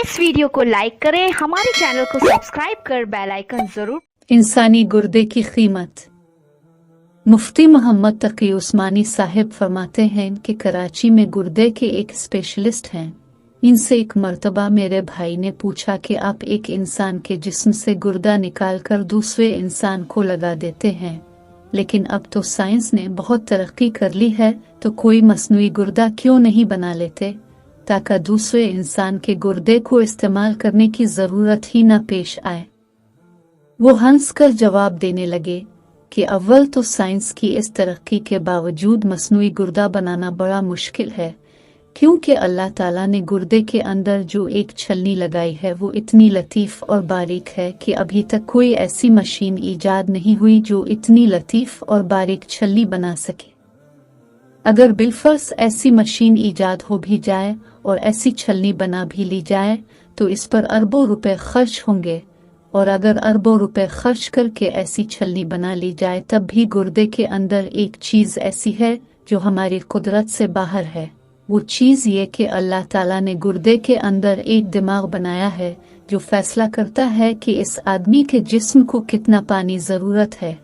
इस वीडियो को लाइक करें, हमारे चैनल को सब्सक्राइब कर बेल आइकन जरूर। इंसानी गुर्दे की कीमत। मुफ्ती मोहम्मद तकी उस्मानी साहिब फरमाते हैं कि कराची में गुर्दे के एक स्पेशलिस्ट हैं। इनसे एक मर्तबा मेरे भाई ने पूछा कि आप एक इंसान के जिस्म से गुर्दा निकालकर दूसरे इंसान को लगा देते हैं, लेकिन अब तो साइंस ने बहुत तरक्की कर ली है, तो कोई मसनूई गुर्दा क्यों नहीं बना लेते ताकि दूसरे इंसान के गुर्दे को इस्तेमाल करने की ज़रूरत ही न पेश आए। वो हंसकर जवाब देने लगे कि अव्वल तो साइंस की इस तरक्की के बावजूद मसनूई गुर्दा बनाना बड़ा मुश्किल है, क्योंकि अल्लाह ताला ने गुर्दे के अंदर जो एक छलनी लगाई है वो इतनी लतीफ़ और बारीक है कि अभी तक कोई ऐसी मशीन ईजाद नहीं हुई जो इतनी लतीफ़ और बारीक छलनी बना सके। अगर बिलफर्ज ऐसी मशीन ईजाद हो भी जाए और ऐसी छलनी बना भी ली जाए तो इस पर अरबों रुपए खर्च होंगे, और अगर अरबों रुपए खर्च करके ऐसी छलनी बना ली जाए तब भी गुर्दे के अंदर एक चीज़ ऐसी है जो हमारी कुदरत से बाहर है। वो चीज़ ये कि अल्लाह ताला ने गुर्दे के अंदर एक दिमाग बनाया है जो फैसला करता है कि इस आदमी के जिस्म को कितना पानी ज़रूरत है,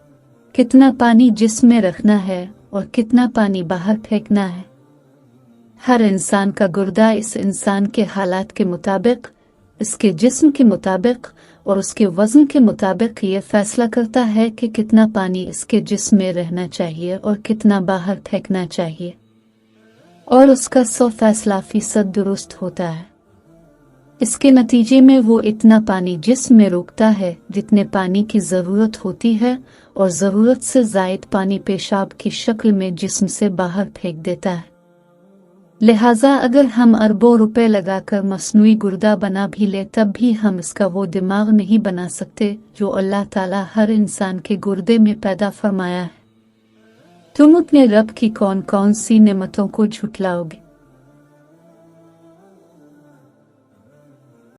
कितना पानी जिस्म में रखना है और कितना पानी बाहर फेंकना है। हर इंसान का गुर्दा इस इंसान के हालात के मुताबिक, इसके जिस्म के मुताबिक और उसके वज़न के मुताबिक ये फैसला करता है कि कितना पानी इसके जिस्म में रहना चाहिए और कितना बाहर फेंकना चाहिए, और उसका 100% दुरुस्त होता है। इसके नतीजे में वो इतना पानी जिस्म में रोकता है जितने पानी की ज़रूरत होती है, और ज़रूरत से ज़ायद पानी पेशाब की शक्ल में जिस्म से बाहर फेंक देता है। लिहाजा अगर हम अरबों रुपए लगाकर मसनूई गुर्दा बना भी ले तब भी हम इसका वो दिमाग नहीं बना सकते जो अल्लाह ताला हर इंसान के गुर्दे में पैदा फरमाया है। तुम अपने रब की कौन कौन सी नेमतों को झुटलाओगे?